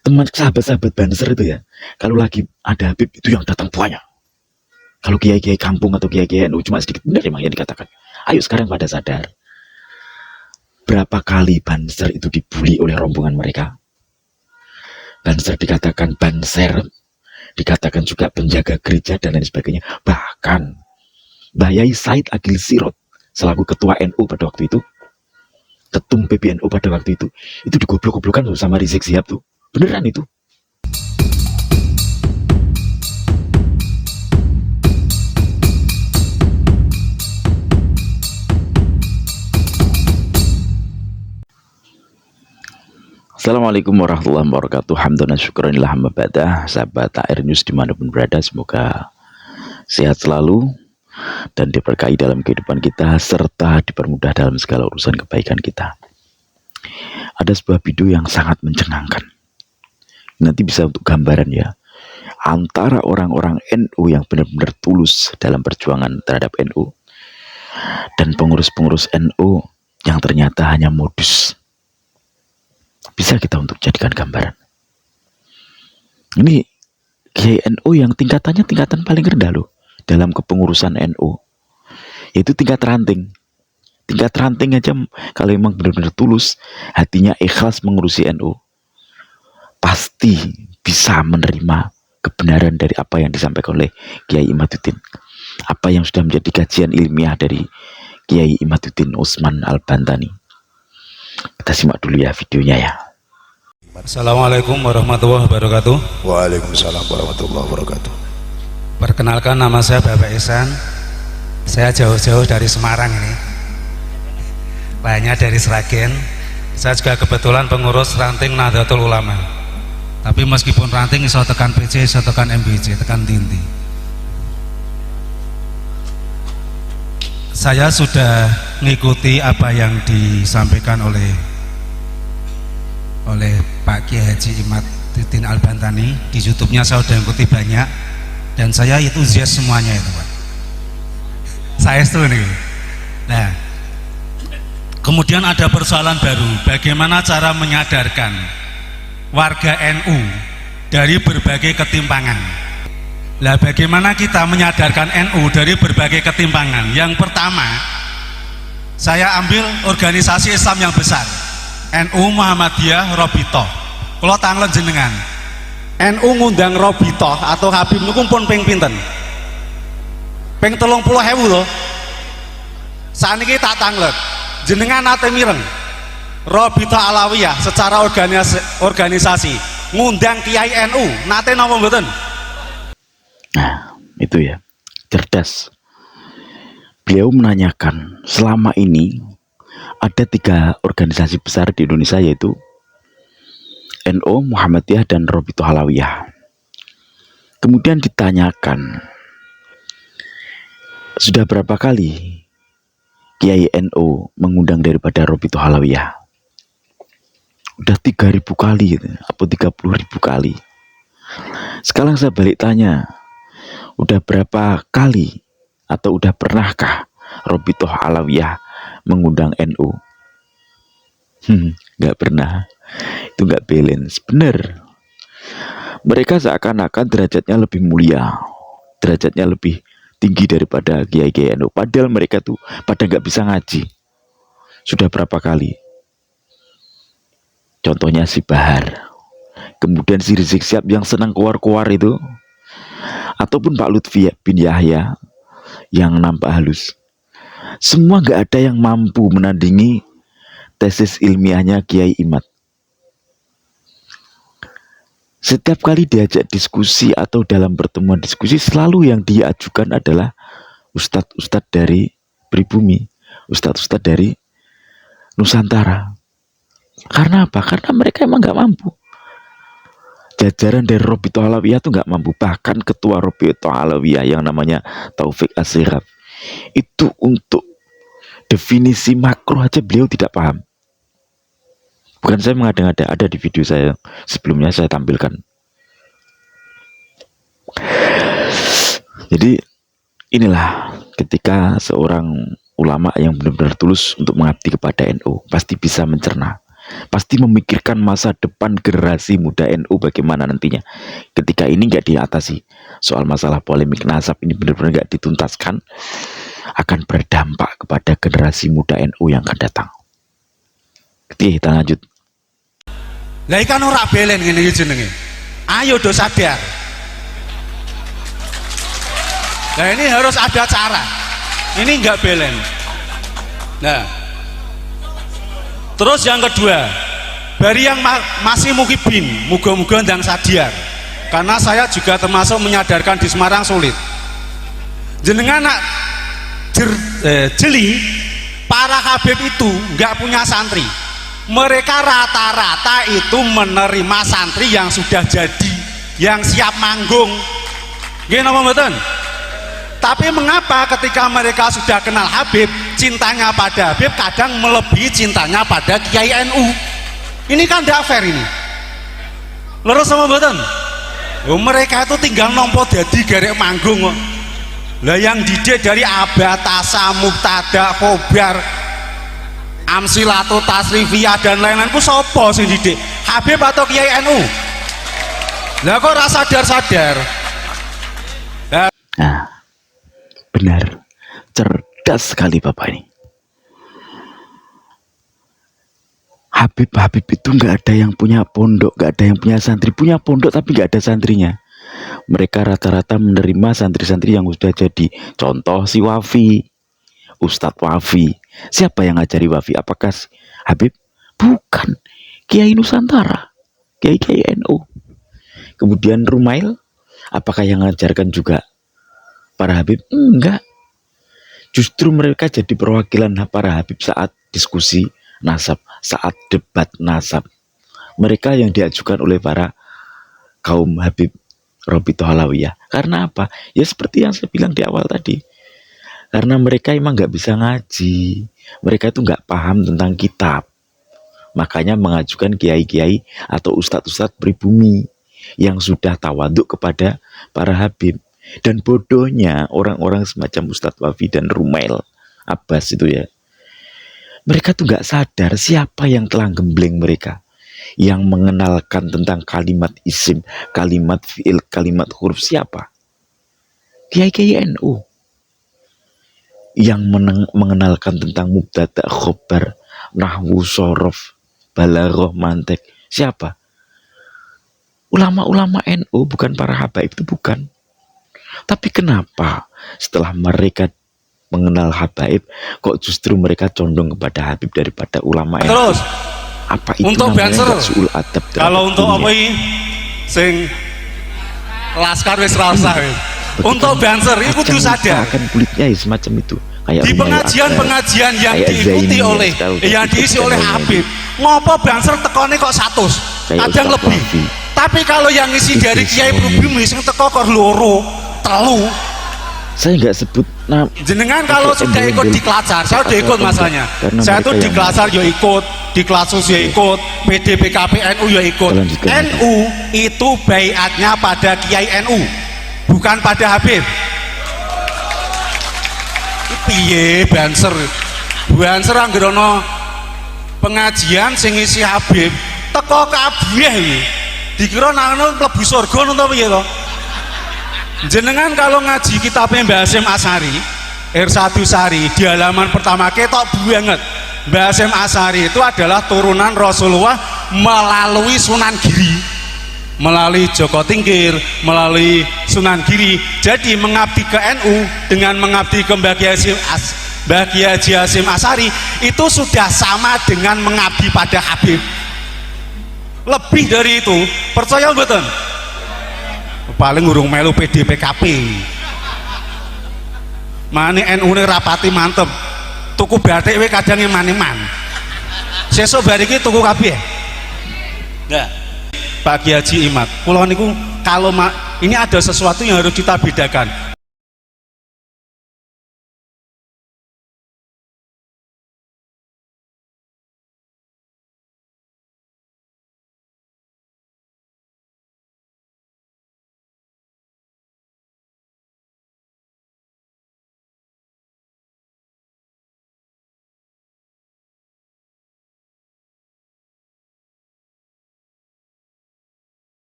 Teman sahabat-sahabat Banser itu ya, kalau lagi ada Habib itu yang datang banyak. Kalau kiai-kiai kampung atau kiai-kiai NU cuma sedikit, benar emang yang dikatakan. Ayo sekarang pada sadar. Berapa kali Banser itu dibully oleh rombongan mereka? Banser dikatakan banser, dikatakan juga penjaga gereja dan lain sebagainya. Bahkan Mbah Yai Said Agil Sirot selaku ketua NU pada waktu itu, ketum PBNU pada waktu itu digoblok-goblokan sama Rizik Sihab tuh. Beneran itu. Assalamualaikum warahmatullahi wabarakatuh. Hamdan syukranillah hamma ba'dah. Sahabat Air News dimanapun berada, semoga sehat selalu dan diberkahi dalam kehidupan kita serta dipermudah dalam segala urusan kebaikan kita. Ada sebuah video yang sangat mencengangkan. Nanti bisa untuk gambaran ya, antara orang-orang NU yang benar-benar tulus dalam perjuangan terhadap NU dan pengurus-pengurus NU yang ternyata hanya modus. Bisa kita untuk jadikan gambaran. Ini Kiai NU yang tingkatannya tingkatan paling rendah loh dalam kepengurusan NU, yaitu tingkat ranting. Tingkat ranting aja kalau memang benar-benar tulus, hatinya ikhlas mengurusi NU, pasti bisa menerima kebenaran dari apa yang disampaikan oleh Kiai Imaduddin, apa yang sudah menjadi kajian ilmiah dari Kiai Imaduddin Utsman Al-Bantani. Kita simak dulu ya videonya ya. Assalamualaikum warahmatullahi wabarakatuh. Waalaikumsalam warahmatullahi wabarakatuh. Perkenalkan, nama saya Bapak Ihsan. Saya jauh-jauh dari Semarang ini, lainnya dari Sragen. Saya juga kebetulan pengurus ranting Nahdlatul Ulama. Tapi meskipun ranting iso tekan PC, iso tekan MBC, tekan Tinti. Saya sudah mengikuti apa yang disampaikan oleh Pak Kiai Haji Imaduddin Al-Bantani di YouTube-nya. Saya sudah mengikuti banyak dan saya itu zias semuanya itu Pak. Saya itu nih. Nah, kemudian ada persoalan baru, bagaimana cara menyadarkan warga NU dari berbagai ketimpangan. Nah, bagaimana kita menyadarkan NU dari berbagai ketimpangan? Yang pertama, saya ambil organisasi Islam yang besar, NU Muhammadiyah Robitoh. Kalau tanglet jenengan NU ngundang Robitoh atau Habib niku pun ping pinten? Ping 30.000 loh. Saniki tak tanglet. Jenengan nate mireng Robitoh Alawiyah secara organisasi ngundang Kiai NU nate napa mboten? Nah, itu ya, cerdas. Beliau menanyakan, selama ini ada 3 organisasi besar di Indonesia, yaitu NU, Muhammadiyah, dan Robitoh Alawiyah. Kemudian ditanyakan, sudah berapa kali Kiai NU mengundang daripada Robitoh Alawiyah? Udah 3.000 kali atau 30.000 kali. Sekarang saya balik tanya, udah berapa kali atau udah pernahkah Robitoh Alawiyah mengundang NU? Nggak pernah. Itu nggak balance. Bener, mereka seakan-akan derajatnya lebih mulia, derajatnya lebih tinggi daripada kiai-kiai NU, padahal mereka tuh pada nggak bisa ngaji. Sudah berapa kali? Contohnya si Bahar, kemudian si Rizik Sihab yang senang keluar-keluar itu, ataupun Pak Lutfi bin Yahya yang nampak halus. Semua nggak ada yang mampu menandingi tesis ilmiahnya Kiai Imad. Setiap kali diajak diskusi atau dalam pertemuan diskusi, selalu yang dia ajukan adalah ustadz-ustadz dari pribumi, ustadz-ustadz dari Nusantara. Karena apa? Karena mereka emang nggak mampu. Jajaran dari Robitoh Alawiyah itu nggak mampu. Bahkan ketua Robitoh Alawiyah yang namanya Taufik As-Sirab, itu untuk definisi makro aja beliau tidak paham. Bukan saya mengada-ngada, ada di video saya sebelumnya saya tampilkan. Jadi inilah ketika seorang ulama yang benar-benar tulus untuk mengabdi kepada NU pasti bisa mencerna pasti memikirkan masa depan generasi muda NU bagaimana nantinya. Ketika ini nggak diatasi, soal masalah polemik nasab ini benar-benar nggak dituntaskan, akan berdampak kepada generasi muda NU yang akan datang. Kita lanjut. Lah ikan ora belen ngene iki jenenge. Ayo do sadar. Nah ini harus ada cara. Ini enggak belen. Nah, terus yang kedua, bari yang masih mukibin, muga-muga ndang sadar. Karena saya juga termasuk menyadarkan di Semarang sulit. Jenengan nak jeli, para habib itu nggak punya santri. Mereka rata-rata itu menerima santri yang sudah jadi, yang siap manggung. Gini apa mboten? Tapi mengapa ketika mereka sudah kenal Habib, cintanya pada Habib kadang melebihi cintanya pada Kiai NU? Ini kan tidak fair ini. Lurus sama mboten? Mereka itu tinggal nompo jadi garek manggung kok. Lah yang didik dari Abatasa, Muktada, Khobar, Amsilatul Tasrifiyah dan lain-lain ku sopo sing didik? Habib atau Kiai NU? Lah kok rasa sadar-sadar? Nah, benar, cerdas sekali Bapak ini. Habib itu nggak ada yang punya pondok, nggak ada yang punya santri. Punya pondok tapi nggak ada santrinya. Mereka rata-rata menerima santri-santri yang sudah jadi. Contoh si Wafi, Ustadz Wafi. Siapa yang ngajari Wafi? Apakah Habib? Bukan, Kiai Nusantara, Kiai NU. Kemudian Rumail, apakah yang ngajarkan juga para Habib? Enggak. Justru mereka jadi perwakilan para Habib saat diskusi nasab, saat debat nasab. Mereka yang diajukan oleh para kaum Habib Robito Halawiyah. Karena apa? Ya seperti yang saya bilang di awal tadi. Karena mereka emang nggak bisa ngaji. Mereka itu nggak paham tentang kitab. Makanya mengajukan kiai-kiai atau ustadz-ustadz pribumi yang sudah tawaduk kepada para Habib. Dan bodohnya orang-orang semacam Ustadz Wafi dan Rumail Abbas itu ya, mereka tuh gak sadar siapa yang telah gembleng mereka, yang mengenalkan tentang kalimat isim, kalimat fi'il, kalimat huruf. Siapa? Kiai NU yang mengenalkan tentang mubtada, khobar, nahwu, sorof, balaghah, mantek. Siapa? Ulama-ulama NU, bukan para habaib, itu bukan. Tapi kenapa setelah mereka mengenal habaib, kok justru mereka condong kepada Habib daripada ulama NU? Terus apa itu untuk namanya banser? suul adab? Kalau untuk apa ini sing laskar wis rasa untuk banser itu kudu sadar akan kulitnya ya semacam itu. Kayak di pengajian-pengajian yang diikuti oleh yang diisi oleh Habib, ngopo banser tekone kok 100, kadang lebih. Tapi kalau yang isi dari Kiai Prubimi sing teko kok loro, telu. Saya nggak sebut jenengan kalau sudah ikut di Klacar, saya udah ikut masalahnya. Saya tuh di Klacar ya ikut, di Klasus ya ikut, PDPKP NU ya ikut. NU itu baiatnya pada Kiai NU, bukan pada Habib. Piye banser anggerono pengajian sing isi Habib teko kabeh iki. Dikira nang mlebu surga napa piye to? Jenengan kalau ngaji kitabnya Mbah Hasyim Asy'ari Irsadu Sari di halaman pertama ketok banget. Mbah Hasyim Asy'ari itu adalah turunan Rasulullah melalui Sunan Giri, melalui Joko Tingkir, melalui Sunan Giri. Jadi mengabdi ke NU dengan mengabdi ke Mbah Kiai Haji Hasyim Asy'ari itu sudah sama dengan mengabdi pada Habib. Lebih dari itu, percaya mboten? Paling urung melu PDPKP. Mane NU ne rapati mantep. Tuku batik we kadang eman-eman. Sesuk bar iki tuku kabeh. Nah, Pak Kiai Haji Imad, kula niku kalau ini ada sesuatu yang harus kita bedakan.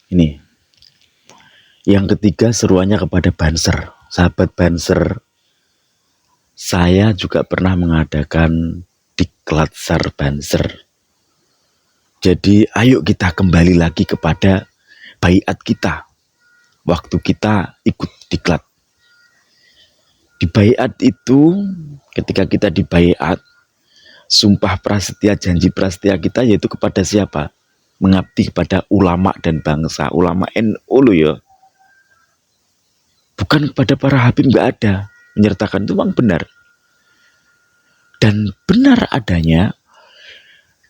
Ini. Yang ketiga seruannya kepada Banser. Sahabat Banser, saya juga pernah mengadakan diklat sar Banser. Jadi ayo kita kembali lagi kepada baiat kita. Waktu kita ikut diklat. Di baiat itu, ketika kita di baiat, sumpah prasetya, janji prasetya kita yaitu kepada siapa? Mengabdi kepada ulama dan bangsa. Ulama NU loh ya. Bukan kepada para habib, nggak ada. Menyertakan itu memang benar. Dan benar adanya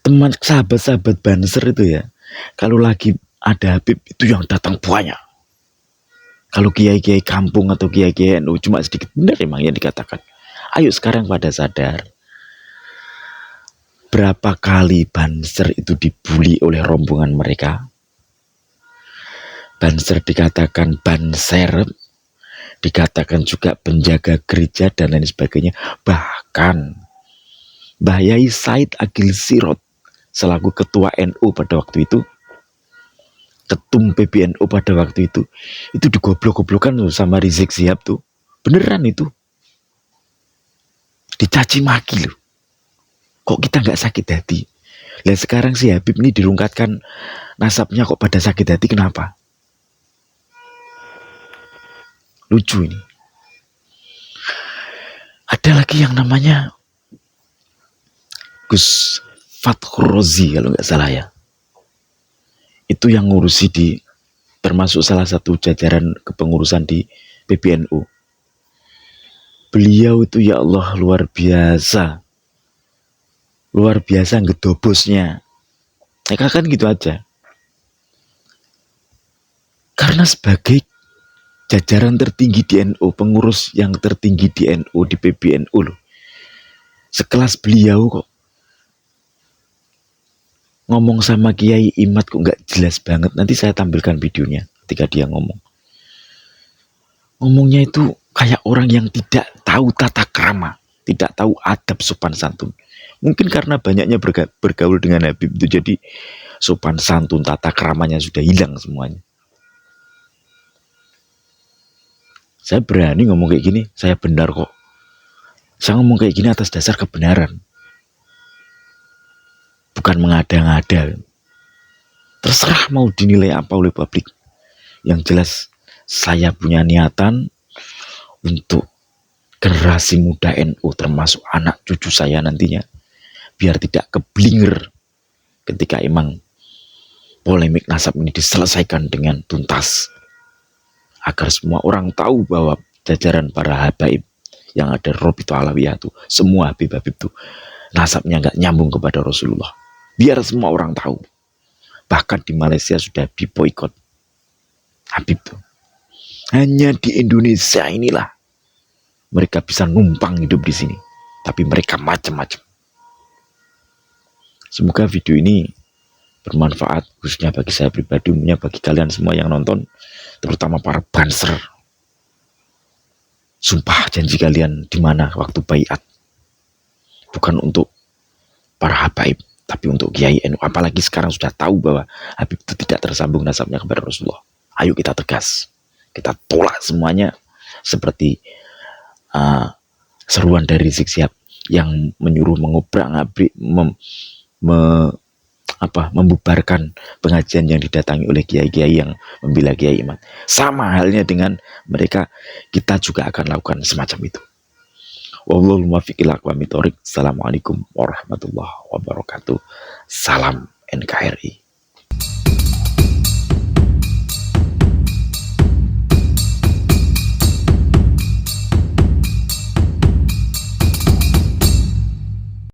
teman sahabat-sahabat Banser itu ya. Kalau lagi ada habib itu yang datang banyak. Kalau kiai-kiai kampung atau kiai-kiai NU cuma sedikit, benar emang yang dikatakan. Ayo sekarang pada sadar. Berapa kali Banser itu dibully oleh rombongan mereka? Banser dikatakan banser, dikatakan juga penjaga gereja dan lain sebagainya. Bahkan Mbah Yai Said Agil Sirot selaku ketua NU pada waktu itu, ketum PBNU pada waktu itu digoblok-goblokan sama Rizik Sihab tuh. Beneran itu. Dicaci maki loh. Kok kita nggak sakit hati? Lah sekarang si Habib ini dirungkatkan nasabnya kok pada sakit hati, kenapa? Lucu ini. Ada lagi yang namanya Gus Fathur Rozi kalau nggak salah ya. Itu yang ngurusi di, termasuk salah satu jajaran kepengurusan di PBNU. Beliau itu ya Allah luar biasa. Luar biasa ngedobosnya. Mereka kan gitu aja. Karena sebagai jajaran tertinggi di NU, pengurus yang tertinggi di NU, di PBNU loh. Sekelas beliau kok ngomong sama Kiai Imad kok nggak jelas banget. Nanti saya tampilkan videonya ketika dia ngomong. Ngomongnya itu kayak orang yang tidak tahu tata krama, tidak tahu adab sopan santun. Mungkin karena banyaknya bergaul dengan Habib itu, jadi sopan santun, tata kramanya sudah hilang semuanya. Saya berani ngomong kayak gini, saya benar kok. Saya ngomong kayak gini atas dasar kebenaran. Bukan mengada-ngada. Terserah mau dinilai apa oleh publik. Yang jelas saya punya niatan untuk generasi muda NU, termasuk anak cucu saya nantinya, biar tidak keblinger ketika emang polemik nasab ini diselesaikan dengan tuntas, agar semua orang tahu bahwa jajaran para habaib yang ada Robito Alawiyah itu, semua habib-habib itu nasabnya nggak nyambung kepada Rasulullah. Biar semua orang tahu. Bahkan di Malaysia sudah diboikot habib tuh. Hanya di Indonesia inilah mereka bisa numpang hidup di sini, tapi mereka macam-macam. Semoga video ini bermanfaat, khususnya bagi saya pribadi, umumnya bagi kalian semua yang nonton, terutama para Banser. Sumpah janji kalian di mana waktu baiat, bukan untuk para habaib, tapi untuk Kiai NU. Apalagi sekarang sudah tahu bahwa Habib itu tidak tersambung nasabnya kepada Rasulullah. Ayo kita tegas, kita tolak semuanya, seperti seruan dari Rizik Sihab yang menyuruh mengobrak-abrik, membubarkan pengajian yang didatangi oleh kiai-kiai yang membela Kiai Imad. Sama halnya dengan mereka, kita juga akan lakukan semacam itu. Wallahul muwaffiq ila aqwamit thoriq. Assalamualaikum warahmatullahi wabarakatuh. Salam NKRI.